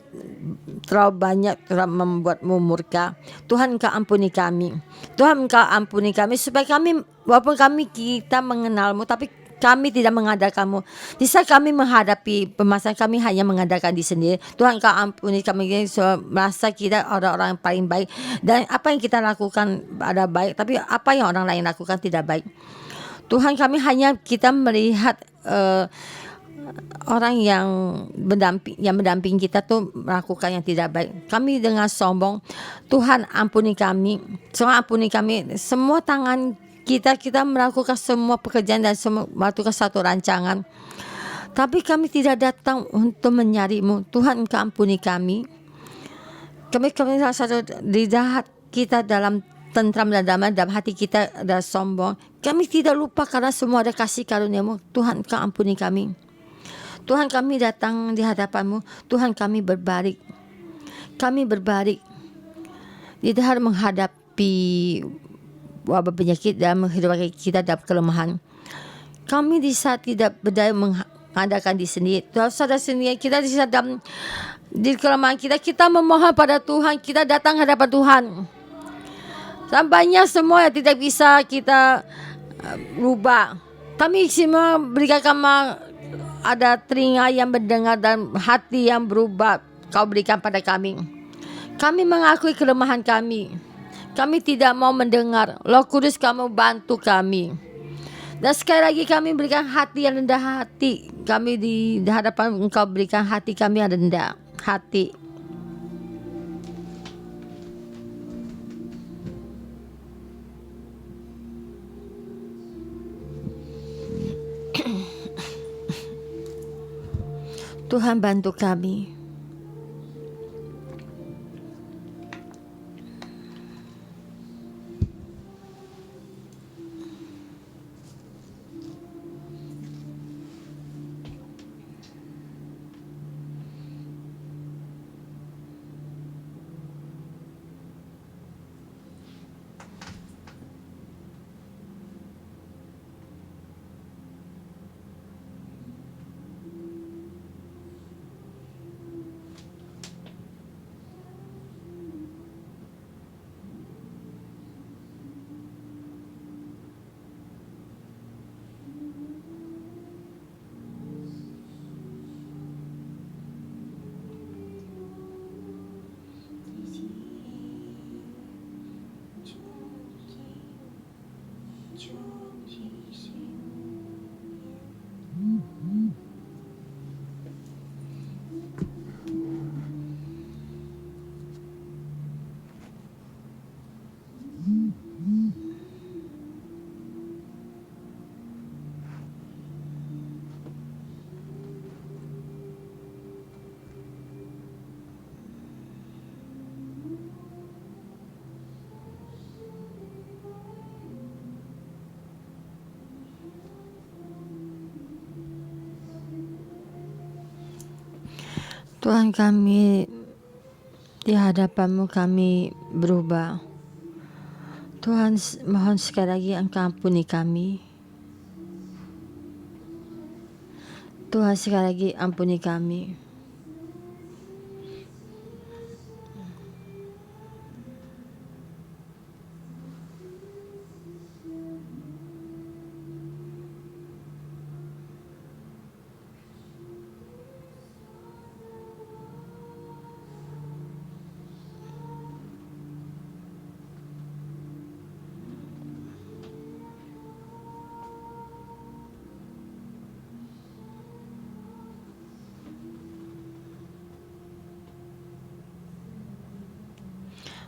terlalu banyak telah membuat-Mu murka. Tuhan, Engkau ampuni kami. Tuhan, Engkau ampuni kami supaya kami, walaupun kita mengenal-Mu, tapi kami tidak mengandalkan-Mu. Di saat kami menghadapi permasalahan, kami hanya mengandalkan diri sendiri. Tuhan, Engkau ampuni kami, merasa kita orang-orang yang paling baik. Dan apa yang kita lakukan ada baik, tapi apa yang orang lain lakukan tidak baik. Tuhan, kami hanya kita melihat orang yang mendamping kita tuh melakukan yang tidak baik. Kami dengan sombong. Tuhan, ampuni kami. Tuhan, ampuni kami. Semua tangan kita melakukan semua pekerjaan dan semua melakukan satu rancangan. Tapi kami tidak datang untuk mencari-Mu. Tuhan, Engkau ampuni kami. Kami salah satu di jahat kita dalam tentram dan damai, dalam hati kita ada sombong. Kami tidak lupa karena semua ada kasih karunia-Mu. Tuhan, Engkau ampuni kami. Tuhan, kami datang di hadapan-Mu. Tuhan, kami berbalik. Kami berbalik. Tidak menghadapi wabah penyakit dan menghadapi kita dalam kelemahan. Kami di saat tidak berdaya mengandalkan diri sendiri. Tuhan, sadar sendiri kita di saat di kelemahan kita memohon pada Tuhan. Kita datang hadapan Tuhan. Sampainya semua yang tidak bisa kita rubah. Kami semua berikan kami ada telinga yang mendengar dan hati yang berubah. Kau berikan pada kami. Kami mengakui kelemahan kami. Kami tidak mau mendengar. Roh Kudus, kamu bantu kami. Dan sekali lagi kami berikan hati yang rendah hati. Kami di hadapan Engkau berikan hati kami yang rendah hati. Tuhan, bantu kami. Tuhan, kami di hadapan-Mu kami berubah. Tuhan, mohon sekali lagi Engkau ampuni kami. Tuhan, sekali lagi ampuni kami.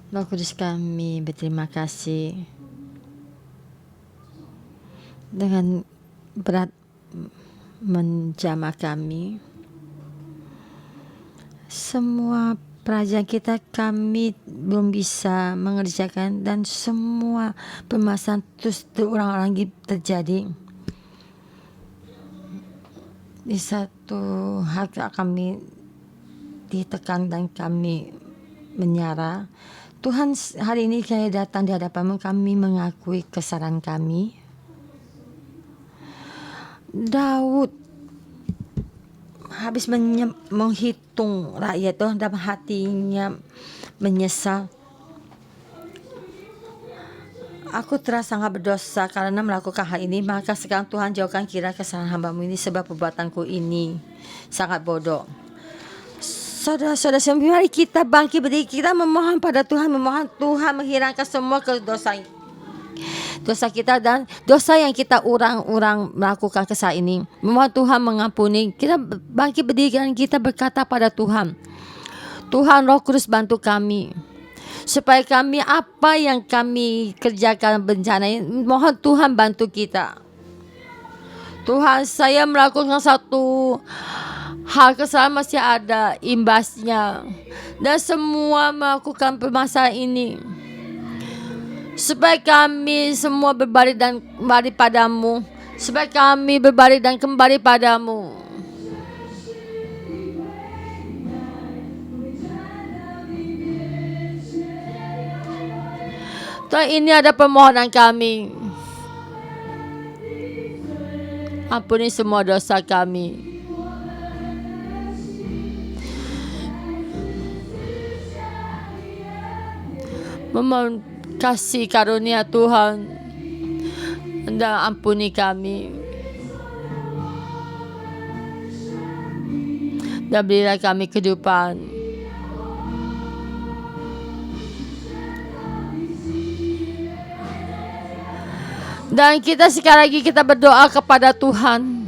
Roh Kudus, kami berterima kasih dengan berat menjamah kami. Semua pekerjaan kita kami belum bisa mengerjakan, dan semua permasalahan terus terulang lagi terjadi. Di satu hal kami ditekan dan kami menyerah. Tuhan, hari ini saya datang di hadapan-Mu, kami mengakui kesalahan kami. Daud habis menghitung rakyat itu, dalam hatinya menyesal. Aku terasa sangat berdosa karena melakukan hal ini, maka sekarang Tuhan jauhkan kira kesalahan hamba-Mu ini, sebab perbuatanku ini sangat bodoh. Saudara-saudara, mari kita bangkit berdiri, kita memohon pada Tuhan, memohon Tuhan menghilangkan semua dosa kita dan dosa yang kita urang-urang melakukan kesalahan ini. Memohon Tuhan mengampuni. Kita bangkit berdiri dan kita berkata pada Tuhan, Tuhan Roh Kudus, bantu kami supaya kami apa yang kami kerjakan bencana ini, mohon Tuhan bantu kita. Tuhan, saya melakukan satu hal kesalahan, masih ada imbasnya, dan semua melakukan permasalahan ini, supaya kami semua berbalik dan kembali padamu, supaya kami berbalik dan kembali padamu. Tuhan, ini ada permohonan kami. Ampuni semua dosa kami. Memohon kasih karunia Tuhan, dan ampuni kami, dan berilah kami kehidupan. Dan kita sekali lagi kita berdoa kepada Tuhan.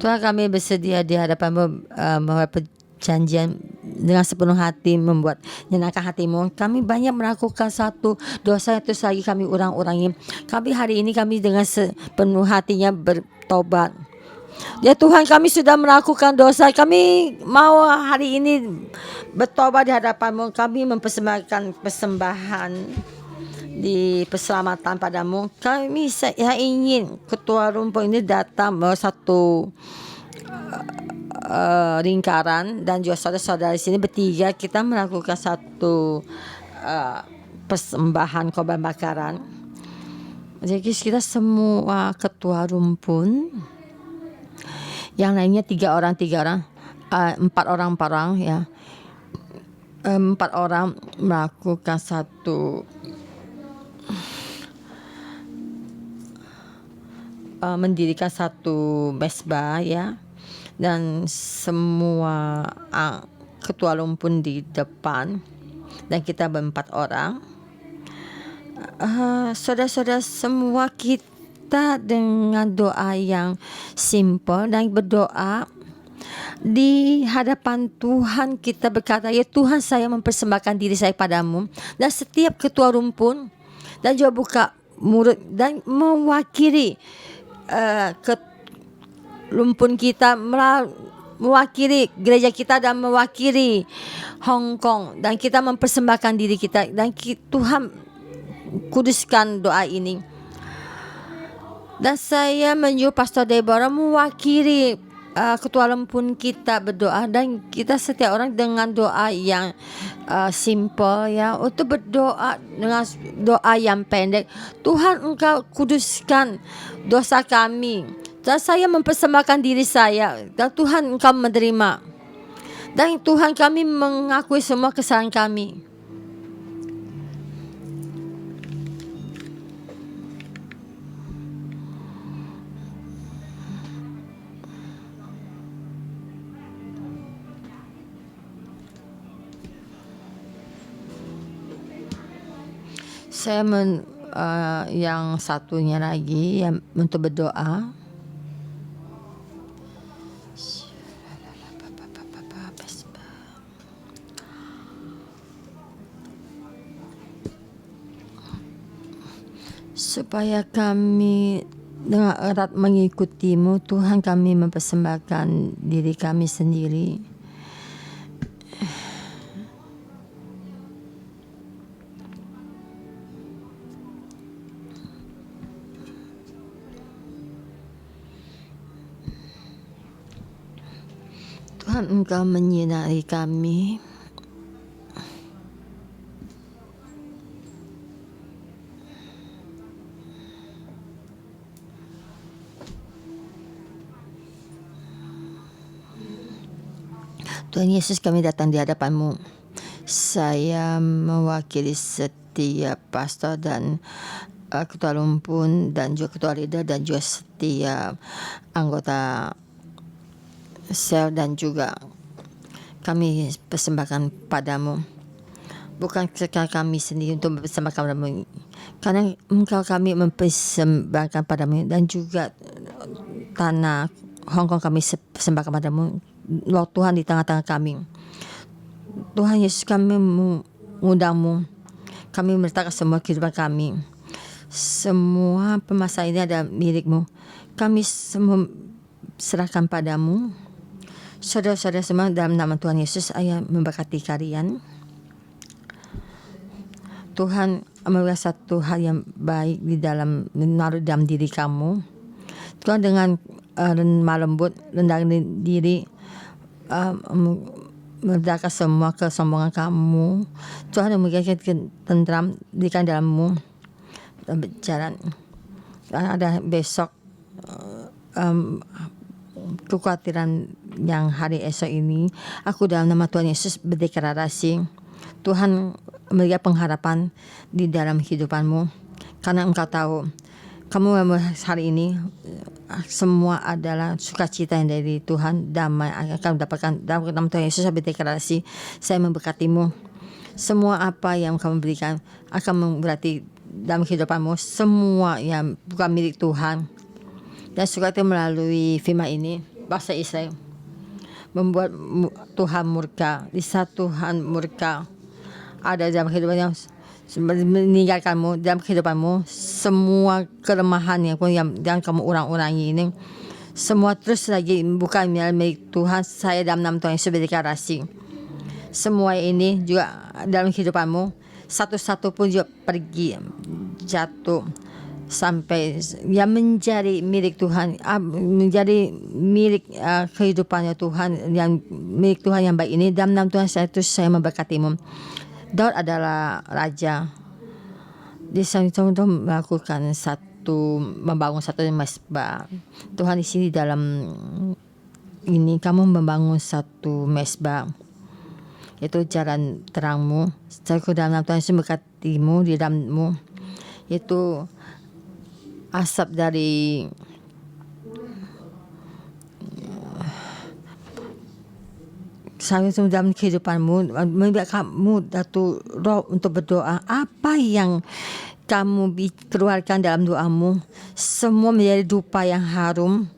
Tuhan, kami bersedia di hadapan-Mu membuat perjanjian dengan sepenuh hati, membuat nyenangkan hati-Mu. Kami banyak melakukan satu dosa yang terus lagi kami urang-urangi. Kami hari ini kami dengan sepenuh hatinya bertobat. Ya Tuhan, kami sudah melakukan dosa. Kami mau hari ini bertobat di hadapan-Mu. Kami mempersembahkan persembahan di perselamatan padamu. Kami saya ingin ketua rumpun ini datang satu lingkaran, dan juga saudara-saudara di sini bertiga kita melakukan satu persembahan korban bakaran. Jadi kita semua ketua rumpun, yang lainnya 4 orang ya, 4 orang melakukan satu mendirikan satu mesbah ya, dan semua ketua rumpun di depan, dan kita 4 orang. Saudara-saudara semua, kita dengan doa yang simple dan berdoa di hadapan Tuhan, kita berkata, ya Tuhan, saya mempersembahkan diri saya padamu, dan setiap ketua rumpun dan juga buka mulut dan mewakili ke rumpun kita, mewakili gereja kita dan mewakili Hong Kong, dan kita mempersembahkan diri kita, dan Tuhan kuduskan doa ini. Dan saya menyuruh Pastor Deborah mewakili ketua rumpun kita berdoa, dan kita setiap orang dengan doa yang simple ya, untuk berdoa dengan doa yang pendek. Tuhan, Engkau kuduskan dosa kami, Dan saya mempersembahkan diri saya, dan Tuhan Engkau menerima. Dan Tuhan, kami mengakui semua kesalahan kami. Saya yang satunya lagi yang untuk berdoa. Supaya kami dengan erat mengikutimu, Tuhan, kami mempersembahkan diri kami sendiri. Tuhan, Engkau menyinari kami. Tuhan Yesus, kami datang di hadapan-Mu. Saya mewakili setiap pastor dan ketua rumpun dan juga ketua leader dan juga setiap anggota sel, dan juga kami persembahkan padamu. Bukan sekadar kami sendiri untuk mempersembahkan padamu, karena Engkau kami mempersembahkan padamu, dan juga tanah Hong Kong kami persembahkan padamu. Lord Tuhan, di tengah-tengah kami, Tuhan Yesus, kami mengundang-Mu. Kami meletakkan semua kehidupan kami. Semua permasalahan ini adalah milik-Mu. Kami semua serahkan padamu. Saudara-saudara semua, dalam nama Tuhan Yesus, ayah memberkati kalian. Tuhan memberikan satu hal yang baik di dalam, menaruh dalam diri kamu. Tuhan dengan lemah lembut, rendahkan diri, meledakkan semua kesombongan kamu. Tuhan memberikan tentram berikan dalammu berjalan. Ada besok kekhawatiran yang hari esok ini. Aku dalam nama Tuhan Yesus berdeklarasi, Tuhan memberikan pengharapan di dalam kehidupanmu, karena Engkau tahu kamu hari ini semua adalah sukacita yang dari Tuhan, damai akan mendapatkan. Dalam nama Tuhan Yesus saya berdeklarasi, saya memberkatimu. Semua apa yang kamu berikan akan berarti dalam kehidupanmu, semua yang bukan milik Tuhan. Dan sukacita melalui firman ini, bahasa Israel membuat Tuhan murka. Di saat Tuhan murka ada dalam kehidupan yang meninggalkanmu, dalam kehidupanmu, semua kelemahan yang kamu urang-urangi ini, semua terus lagi bukan milik Tuhan. Saya dalam nama Tuhan Yesus berdeklarasi, semua ini juga dalam kehidupanmu, satu-satu pun juga pergi, jatuh, sampai yang menjadi milik Tuhan, menjadi milik kehidupannya Tuhan, yang milik Tuhan yang baik ini. Dalam nama Tuhan saya memberkatimu. Daud adalah raja. Dia contoh melakukan membangun satu mesbah. Tuhan di sini dalam ini kamu membangun satu mesbah. Itu jalan terangmu. Saya dalam Tuhan Yesus memberkatimu di dalammu. Itu asap dari saya dalam kehidupanmu, memberikan kamu Datuk Roh untuk berdoa. Apa yang kamu keluarkan dalam doamu, semua menjadi dupa yang harum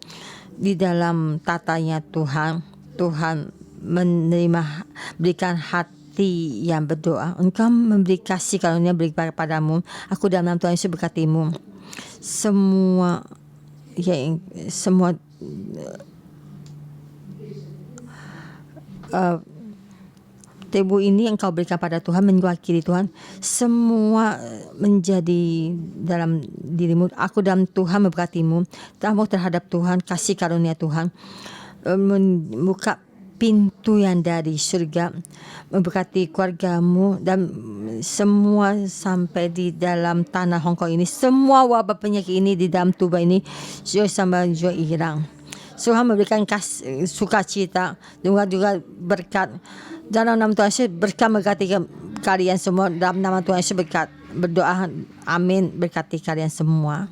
di dalam tatanya Tuhan. Tuhan menerima, berikan hati yang berdoa. Engkau memberi kasih karunia beri padamu. Aku dalam nama Tuhan Yesus berkatimu. Semua tebu ini yang kau berikan pada Tuhan, mewakili Tuhan, semua menjadi dalam dirimu. Aku dalam Tuhan memberkatimu. Kamu terhadap Tuhan, kasih karunia Tuhan membuka pintu yang dari surga, memberkati keluargamu dan semua sampai di dalam tanah Hong Kong ini. Semua wabah penyakit ini di dalam tubuh ini sama juga hilang. Tuhan memberikan sukacita dan juga berkat. Dalam nama Tuhan Yesus berkat berkati kalian semua. Dalam nama Tuhan Yesus berkat. Berdoa, amin, berkati kalian semua.